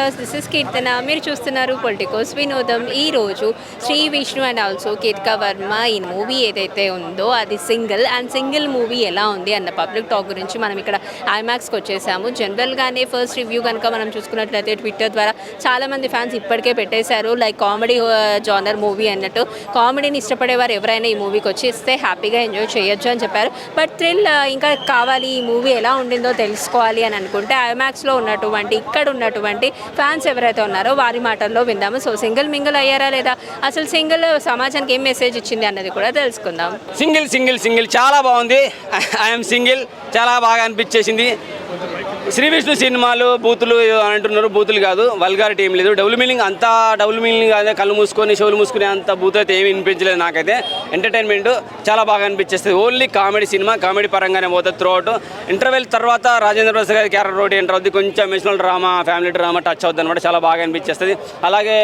Viewers, this is కీర్తన. మీరు చూస్తున్నారు Politicos వినోదం. ఈరోజు శ్రీ విష్ణు అండ్ ఆల్సో కీర్తికా వర్మ ఈ మూవీ ఏదైతే ఉందో అది సింగిల్ మూవీ ఎలా ఉంది అన్న పబ్లిక్ టాక్ గురించి మనం ఇక్కడ ఐమాక్స్కి వచ్చేసాము. జనరల్గానే ఫస్ట్ రివ్యూ కనుక మనం చూసుకున్నట్లయితే ట్విట్టర్ ద్వారా చాలామంది ఫ్యాన్స్ ఇప్పటికే పెట్టేశారు, లైక్ కామెడీ జానర్ మూవీ అన్నట్టు. కామెడీని ఇష్టపడేవారు ఎవరైనా ఈ మూవీకి వచ్చి ఇస్తే హ్యాపీగా ఎంజాయ్ చేయొచ్చు అని చెప్పారు. బట్ థ్రిల్ ఇంకా కావాలి, ఈ మూవీ ఎలా ఉండిందో తెలుసుకోవాలి అని అనుకుంటే ఐమాక్స్లో ఉన్నటువంటి ఇక్కడ ఉన్నటువంటి ఫ్యాన్స్ ఎవరైతే ఉన్నారో వారి మాటల్లో విందాము. సో మింగిల్ అయ్యారా లేదా, అసలు సింగిల్ సమాజానికి ఏం మెసేజ్ ఇచ్చింది అన్నది కూడా తెలుసుకుందాం. సింగిల్ చాలా బాగుంది. ఐఎమ్ సింగిల్, చాలా బాగా అనిపించేసింది. శ్రీ విష్ణు సినిమాలు బూతులు అంటున్నారు, బూతులు కాదు, వల్గారిటీ ఏం లేదు. డబుల్ మీనింగ్ అదే కళ్ళు మూసుకొని చెవులు మూసుకునే అంత బూత్ అయితే ఏమి వినిపించలేదు నాకైతే. ఎంటర్టైన్మెంట్ చాలా బాగా అనిపించేస్తుంది. ఓన్లీ కామెడీ సినిమా, కామెడీ పరంగానే పోతుంది త్రూ అవుట్. ఇంటర్వెల్ తర్వాత రాజేంద్ర ప్రసాద్ గారి క్యారెక్టర్ రోడ్ ఎంటర్ అవుతుంది, కొంచెం emotional drama, family drama touch అవుతుంది అనమాట. చాలా బాగా అనిపించేస్తుంది. అలాగే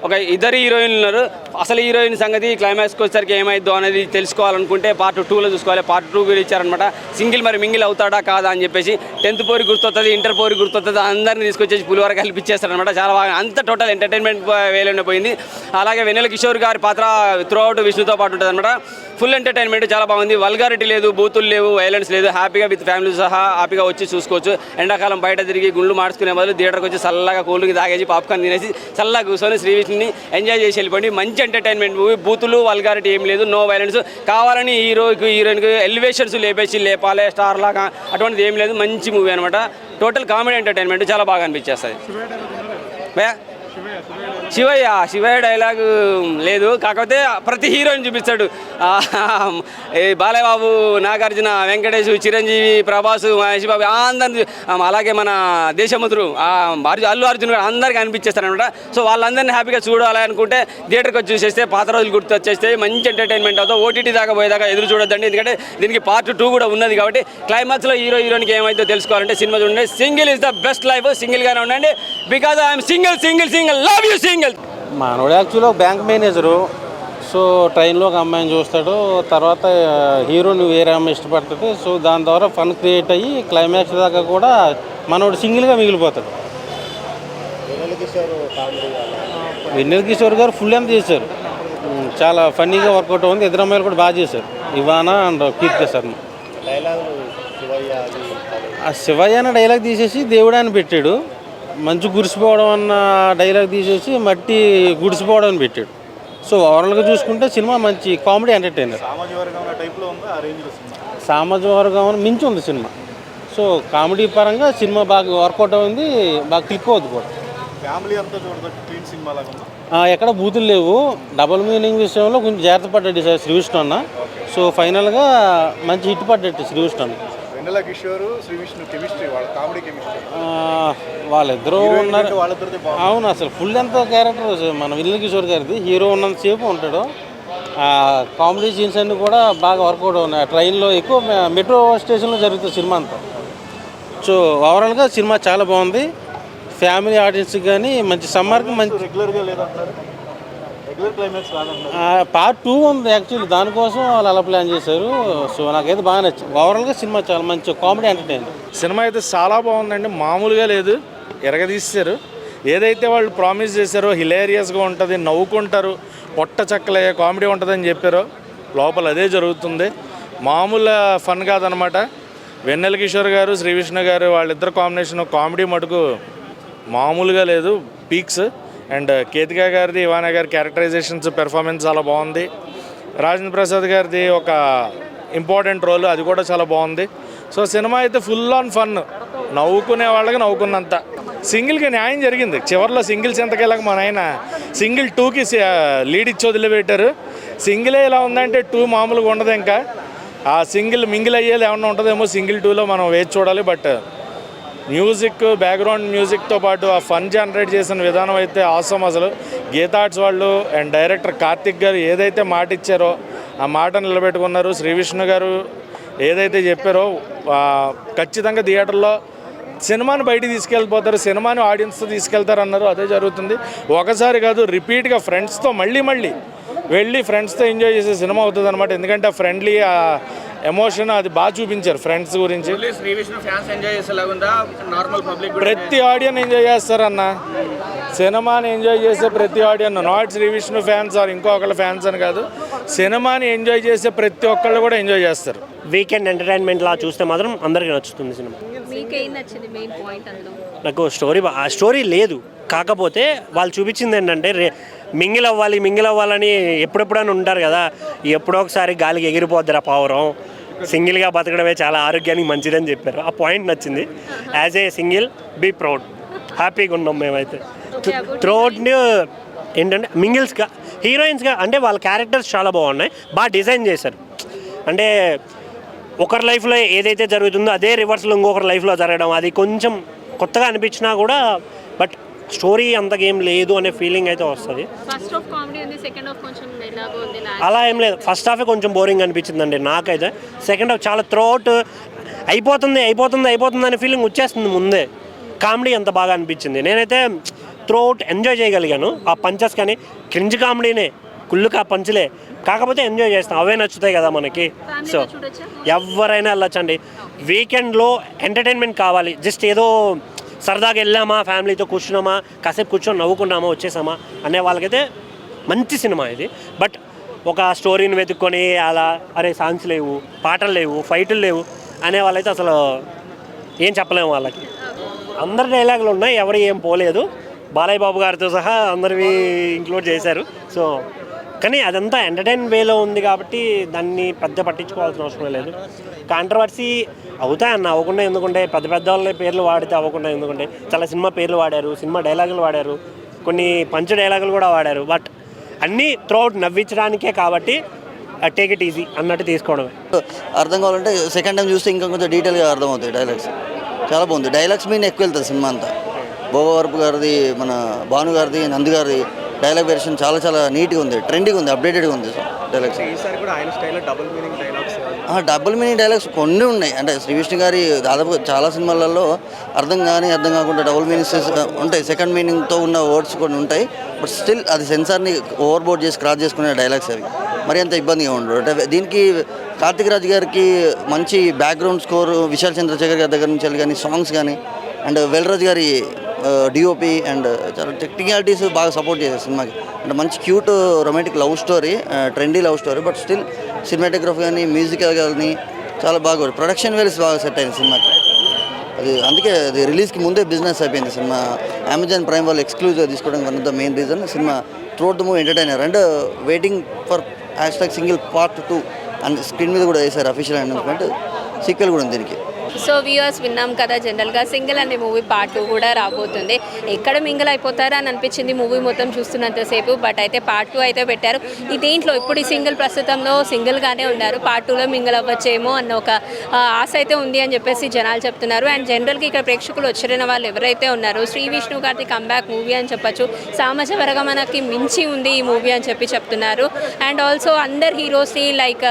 ఒక ఇద్దరు హీరోయిన్లు ఉన్నారు. అసలు హీరోయిన్ సంగతి క్లైమాక్స్కి వచ్చేసరికి ఏమైద్దో అనేది తెలుసుకోవాలనుకుంటే పార్ట్ 2లో చూసుకోవాలి. పార్ట్ 2 కూడా ఇచ్చారనమాట. సింగిల్ మరి మింగిల్ అవుతాడా కాదా అని చెప్పేసి 10th పోరి గుర్తొస్తుంది, ఇంటర్ పోరి గుర్తొస్తుంది, అందరినీ తీసుకొచ్చేసి పులివర కల్పించేస్తారనమాట. చాలా బాగా అంత టోటల్ ఎంటర్టైన్మెంట్ వేలోనే పోయింది. అలాగే వెన్నెల కిషోర్ గారి పాత్ర త్రూ అవుట్ విష్ణుతో పాటు ఉంటుంది అనమాట. ఫుల్ ఎంటర్టైన్మెంట్ చాలా బాగుంది. వల్గారిటీ లేదు, బూతులు లేవు, వైలెన్స్ లేదు. హ్యాపీగా విత్ ఫ్యామిలీ సహా హ్యాపీగా వచ్చి చూసుకోవచ్చు. ఎండాకాలం బయట తిరిగి గుండ్లు మార్చుకునే బదులు థియేటర్కి వచ్చి చల్లగా కూల్ డ్రింక్ తాగేసి పాప్కార్న్ తినేసి చల్లగా కూర్చొని శ్రీ విష్ణుని ఎంజాయ్ చేసి వెళ్ళిపోండి. మంచి ఎంటర్టైన్మెంట్ మూవీ. బూతులు వల్గారిటీ ఏం లేదు, నో వైలెన్స్. కావాలని హీరోయిన్కి ఎలివేషన్స్ లేపాలి స్టార్ లాగా అటువంటిది ఏం లేదు. మంచి మూవీ అనమాట. టోటల్ కామెడీ ఎంటర్టైన్మెంట్ చాలా బాగా అనిపించేస్తుంది. శివయ్య డైలాగ్ లేదు, కాకపోతే ప్రతి హీరోని చూపిస్తాడు. బాలయ్యబాబు, నాగార్జున, వెంకటేష్, చిరంజీవి, ప్రభాస్, మహేష్ బాబు అందరిని, అలాగే మన దేశముద్రు అల్లు అర్జున్ గారు అందరికీ అనిపించేస్తారనమాట. సో వాళ్ళందరినీ హ్యాపీగా చూడాలి అనుకుంటే థియేటర్కి వచ్చి చూసేస్తే పాత రోజులు గుర్తు వచ్చేస్తే మంచి ఎంటర్టైన్మెంట్ అవుతుంది. ఓటీటీ దాకా పోయేదాకా ఎదురు చూడొద్దండి, ఎందుకంటే దీనికి పార్ట్ 2 కూడా ఉన్నది కాబట్టి. క్లైమాక్స్లో హీరోయిన్కి ఏమైతే తెలుసుకోవాలంటే సినిమా చూడండి. Single is the best life. సింగిల్గానే ఉండండి. Because I'm single love you single. మనోడు యాక్చువల్గా బ్యాంక్ మేనేజరు. సో ట్రైన్లో ఒక అమ్మాయిని చూస్తాడు, తర్వాత హీరోని వేరే అమ్మాయి ఇష్టపడుతుంది. సో దాని ద్వారా ఫన్ క్రియేట్ అయ్యి క్లైమాక్స్ దాకా కూడా మనోడు సింగిల్గా మిగిలిపోతాడు. వెన్నెల కిషోర్ గారు ఫుల్ ఎంత చేశారు, చాలా ఫన్నీగా వర్కౌట్ ఉంది. ఇద్దరు అమ్మాయిలు కూడా బాగా చేశారు, ఇవానా అండ్ కీర్తి శర్మ. ఆ శివయ్య అన్న డైలాగ్ తీసేసి దేవుడు అని పెట్టాడు. మంచు గుడిసిపోవడం అన్న డైలాగ్ తీసేసి మట్టి గుడిసిపోవడం అని పెట్టాడు. సో ఓవరాల్గా చూసుకుంటే సినిమా మంచి కామెడీ ఎంటర్టైనర్. సామాజిక వర్గం మించి ఉంది సినిమా. సో కామెడీ పరంగా సినిమా బాగా వర్కౌట్ అయింది, బాగా క్లిక్ అవుతుంది కూడా. ఎక్కడ బూతులు లేవు. డబుల్ మీనింగ్ విషయంలో కొంచెం జాగ్రత్త పడ్డాడు సార్ శ్రీ విష్ణు అన్న. సో ఫైనల్గా మంచి హిట్ పడ్డట్టు శ్రీ విష్ణు అన్న. వాళ్ళిద్దరూ ఉన్నారు. అవును, అసలు ఫుల్ ఎంత క్యారెక్టర్ మన వెన్నెల కిషోర్ గారిది. హీరో ఉన్నంతసేపు ఉంటాడు. కామెడీ సీన్స్ అన్నీ కూడా బాగా వర్కౌట్ ఉన్నాయి. ట్రైన్లో ఎక్కువ మెట్రో స్టేషన్లో జరుగుతుంది సినిమా అంతా. సో ఓవరాల్గా సినిమా చాలా బాగుంది. ఫ్యామిలీ ఆడియన్స్కి కానీ మంచి సమ్మర్కి మంచి రెగ్యులర్గా లేదంటారు. పార్ట్ 2 ఉంది యాక్చువల్లీ, దానికోసం వాళ్ళు అలా ప్లాన్ చేశారు. సో నాకైతే బాగా నచ్చింది. ఓవరాల్గా సినిమా చాలా మంచి కామెడీ ఎంటర్టైనర్. సినిమా అయితే చాలా బాగుందండి, మామూలుగా లేదు, ఎరగదీశారు. ఏదైతే వాళ్ళు ప్రామిస్ చేశారో హిలేరియస్గా ఉంటుంది, నవ్వుకుంటారు, పొట్ట చక్కలయ్యే కామెడీ ఉంటుందని చెప్పారో లోపల అదే జరుగుతుంది. మామూలు ఫన్ కాదనమాట. వెన్నెల కిషోర్ గారు, శ్రీ విష్ణు గారు వాళ్ళిద్దరు కాంబినేషన్ కామెడీ మటుకు మామూలుగా లేదు, పీక్స్. అండ్ కేతికా గారిది, ఇవానా గారి క్యారెక్టరైజేషన్స్, పెర్ఫార్మెన్స్ చాలా బాగుంది. రాజేంద్ర ప్రసాద్ గారిది ఒక ఇంపార్టెంట్ రోల్, అది కూడా చాలా బాగుంది. సో సినిమా అయితే ఫుల్ ఆన్ ఫన్, నవ్వుకునే వాళ్ళకి నవ్వుకున్నంత. సింగిల్కి న్యాయం జరిగింది. చివరిలో సింగిల్స్ ఎంతకెళ్ళక మన ఆయన సింగిల్ 2కి లీడ్ ఇచ్చి వదిలిపెట్టారు. సింగిలే ఇలా ఉందంటే 2 మామూలుగా ఉండదు. ఇంకా ఆ సింగిల్ మింగిల్ అయ్యేది ఏమన్నా ఉంటుందేమో సింగిల్ 2లో మనం వేచి చూడాలి. బట్ మ్యూజిక్, బ్యాక్గ్రౌండ్ మ్యూజిక్తో పాటు ఆ ఫన్ జనరేట్ చేసిన విధానం అయితే ఆసమ్. అసలు గీతార్ట్స్ వాళ్ళు అండ్ డైరెక్టర్ కార్తిక్ గారు ఏదైతే మాట ఇచ్చారో ఆ మాట నిలబెట్టుకున్నారు. శ్రీ విష్ణు గారు ఏదైతే చెప్పారో ఖచ్చితంగా థియేటర్లో సినిమాని బయటికి తీసుకెళ్ళిపోతారు, సినిమాని ఆడియన్స్తో తీసుకెళ్తారు అన్నారు. అదే జరుగుతుంది. ఒకసారి కాదు, రిపీట్గా ఫ్రెండ్స్తో మళ్ళీ వెళ్ళి ఫ్రెండ్స్తో ఎంజాయ్ చేసే సినిమా అవుతుంది అనమాట. ఎందుకంటే ఫ్రెండ్లీ ఎమోషన్ అది బాగా చూపించారు ఫ్రెండ్స్ గురించి. శ్రీ విష్ణు ఫ్యాన్స్ ఎంజాయ్ చేసేలాగుందా, నార్మల్ పబ్లిక్ ప్రతి ఆడియన్ ఎంజాయ్ చేస్తారన్న, సినిమాని ఎంజాయ్ చేసే ప్రతి audience, not Shri Vishnu fans or ఇంకొకళ్ళ ఫ్యాన్స్ అని కాదు, సినిమాని ఎంజాయ్ చేసే ప్రతి ఒక్కళ్ళు కూడా ఎంజాయ్ చేస్తారు. వీకెండ్ ఎంటర్టైన్మెంట్ లా చూస్తే మాత్రం అందరికీ నచ్చుతుంది సినిమా. మీకేం నచ్చింది మెయిన్ పాయింట్ అందులో? నాకు స్టోరీ లేదు, కాకపోతే వాళ్ళు చూపించింది ఏంటంటే మింగిల్ అవ్వాలని ఎప్పుడెప్పుడని ఉంటారు కదా, ఎప్పుడో ఒకసారి గాలికి ఎగిరిపోద్దిరా పావురం, సింగిల్గా బతకడమే చాలా ఆరోగ్యానికి మంచిదని చెప్పారు. ఆ పాయింట్ నచ్చింది. As a single be proud, హ్యాపీగా ఉన్నాం మేమైతే. త్రోట్ ఏంటంటే మింగిల్స్గా హీరోయిన్స్గా అంటే వాళ్ళ క్యారెక్టర్స్ చాలా బాగున్నాయి, బాగా డిజైన్ చేశారు. అంటే ఒకరి లైఫ్లో ఏదైతే జరుగుతుందో అదే రివర్స్లో ఇంకొకరి లైఫ్లో జరగడం, అది కొంచెం కొత్తగా అనిపించినా కూడా బట్ స్టోరీ అంతకేం లేదు అనే ఫీలింగ్ అయితే వస్తుంది. ఫస్ట్ హాఫ్ కామెడీ ఉంది, సెకండ్ హాఫ్ కొంచెం ఎలాగో ఉంది. అలా ఏం లేదు, ఫస్ట్ హాఫే కొంచెం బోరింగ్ అనిపించిందండి నాకైతే. సెకండ్ హాఫ్ చాలా త్రోట్ అయిపోతుంది అనే ఫీలింగ్ వచ్చేస్తుంది ముందే. కామెడీ అంత బాగా అనిపించింది. నేనైతే త్రోట్ ఎంజాయ్ చేయగలిగాను. ఆ పంచెస్ కానీ క్రింజ్ కామెడీనే, కుళ్ళుకా పంచులే, కాకపోతే ఎంజాయ్ చేస్తాం, అవే నచ్చుతాయి కదా మనకి. సో ఎవరైనా వెళ్ళొచ్చండి. వీకెండ్లో ఎంటర్టైన్మెంట్ కావాలి, జస్ట్ ఏదో సరదాగా వెళ్ళామా, ఫ్యామిలీతో కూర్చున్నామా, కాసేపు కూర్చొని నవ్వుకున్నామా, వచ్చేసామా అనే వాళ్ళకైతే మంచి సినిమా ఇది. బట్ ఒక స్టోరీని వెతుక్కొని అలా అరే సాంగ్స్ లేవు, పాటలు లేవు, ఫైట్లు లేవు అనే వాళ్ళైతే అసలు ఏం చెప్పలేము. వాళ్ళకి అందరి డైలాగులు ఉన్నాయి, ఎవరు ఏం పోలేదు. బాలయ్య బాబు గారితో సహా అందరివి ఇంక్లూడ్ చేశారు. సో కానీ అదంతా ఎంటర్టైన్ వేలో ఉంది కాబట్టి దాన్ని పెద్ద పట్టించుకోవాల్సిన అవసరం లేదు. కాంట్రవర్సీ అవుతాయన్న, అవ్వకుండా ఎందుకుంటే, పెద్ద పెద్ద వాళ్ళ పేర్లు వాడితే అవ్వకుండా ఎందుకుంటే. చాలా సినిమా పేర్లు వాడారు, సినిమా డైలాగులు వాడారు, కొన్ని పంచ్ డైలాగులు కూడా వాడారు. బట్ అన్నీ త్రూఅవుట్ నవ్వించడానికే కాబట్టి టేక్ ఇట్ ఈజీ అన్నట్టు తీసుకోవడమే. అర్థం కావాలంటే సెకండ్ టైం చూస్తే ఇంకా కొంచెం డీటెయిల్గా అర్థమవుతాయి. డైలాగ్స్ చాలా బాగుంది, డైలాగ్స్ మీద ఎక్కువ వెళ్తుంది సినిమా అంతా. భోగవరపు గారిది, మన భాను గారిది, నంది గారిది డైలాగ్ వెర్షన్ చాలా చాలా నీట్గా ఉంది, ట్రెండీగా ఉంది, అప్డేటెడ్గా ఉంది డైలాగ్స్. డబుల్ మీనింగ్ డైలాగ్స్ కొన్ని ఉన్నాయి. అంటే శ్రీ విష్ణు గారి దాదాపు చాలా సినిమాలలో అర్థం కాకుండా డబుల్ మీనింగ్స్ ఉంటాయి, సెకండ్ మీనింగ్తో ఉన్న వర్డ్స్ కొన్ని ఉంటాయి. బట్ స్టిల్ అది సెన్సార్ని ఓవర్బోర్డ్ చేసి క్రాస్ చేసుకునే డైలాగ్స్ అవి మరి అంత ఇబ్బందిగా ఉండదు. అంటే దీనికి కార్తిక్ రాజ్ గారికి మంచి బ్యాక్గ్రౌండ్ స్కోర్, విశాల్ చంద్రశేఖర్ గారి దగ్గర నుంచి కానీ సాంగ్స్ కానీ, అండ్ వెల్రాజ్ గారి డిఓపి అండ్ చాలా టెక్నికాలిటీస్ బాగా సపోర్ట్ చేశారు సినిమాకి. అంటే మంచి cute romantic love story, trendy love story. But still cinematography కానీ, మ్యూజిక్ కానీ చాలా బాగా, ప్రొడక్షన్ వాల్యూస్ బాగా సెట్ అయింది సినిమాకి. అది అందుకే అది రిలీజ్కి ముందే బిజినెస్ అయిపోయింది సినిమా. అమెజాన్ ప్రైమ్ వాళ్ళు ఎక్స్క్లూజివ్గా తీసుకోవడం one of the main reason. Cinema throughout the movie entertainer and waiting for #single part 2 and screen మీద కూడా వేశారు అఫీషియల్ అనౌన్స్మెంట్. సీక్వెల్ కూడా ఉంది దీనికి. సో వ్యూవర్స్ విన్నాం కదా, జనరల్గా సింగిల్ అనే మూవీ పార్ట్ 2 కూడా రాబోతుంది. ఎక్కడ మింగిల్ అయిపోతారా అని అనిపించింది మూవీ మొత్తం చూస్తున్నంతసేపు. బట్ అయితే పార్ట్ 2 అయితే పెట్టారు. ఈ దీంట్లో ఇప్పుడు ఈ సింగిల్ ప్రస్తుతంలో సింగిల్గానే ఉన్నారు, పార్ట్ 2లో మింగిల్ అవ్వచ్చేమో అన్న ఒక ఆశ అయితే ఉంది అని చెప్పేసి జనాలు చెప్తున్నారు. అండ్ జనరల్గా ఇక్కడ ప్రేక్షకులు వచ్చిన వాళ్ళు ఎవరైతే ఉన్నారో, శ్రీ విష్ణు గారి కంబ్యాక్ మూవీ అని చెప్పచ్చు, సామాజ వర్గమనకి మించి ఉంది ఈ మూవీ అని చెప్తున్నారు. అండ్ ఆల్సో అందరు హీరోస్ని లైక్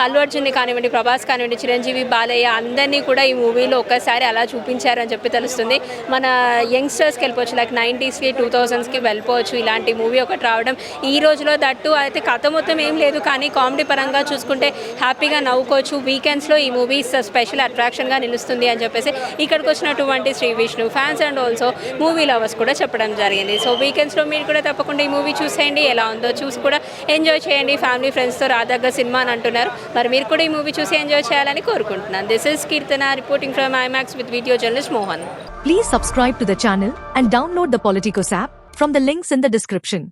అల్లు అర్జున్ని కానివ్వండి, ప్రభాస్ కానివ్వండి, చిరంజీవి, బాలయ్య అందరినీ కూడా ఈ మూవీలో ఒక్కసారి అలా చూపించారని చెప్పి తెలుస్తుంది. మన యంగ్స్టర్స్కి వెళ్ళిపోవచ్చు, లైక్ 90స్కి 2000స్కి వెళ్ళిపోవచ్చు. ఇలాంటి మూవీ ఒకటి రావడం ఈ రోజులో, దట్టు అయితే కథ మొత్తం ఏం లేదు కానీ కామెడీ పరంగా చూసుకుంటే హ్యాపీగా నవ్వుకోవచ్చు. వీకెండ్స్లో ఈ మూవీ స్పెషల్ అట్రాక్షన్గా నిలుస్తుంది అని చెప్పేసి ఇక్కడికి వచ్చినటువంటి Shri Vishnu fans and also movie lovers కూడా చెప్పడం జరిగింది. సో వీకెండ్స్లో మీరు కూడా తప్పకుండా ఈ మూవీ చూసేయండి, ఎలా ఉందో చూసి కూడా ఎంజాయ్ చేయండి. ఫ్యామిలీ ఫ్రెండ్స్తో రాదగ్గ సినిమా అని అంటున్నారు. మరి మీరు కూడా ఈ మూవీ చూసి ఎంజాయ్ చేయాలని కోరుకుంటున్నాను. This is Keerthana reporting from IMAX with video journalist Mohan. Please subscribe to the channel and download the Politicos app from the links in the description.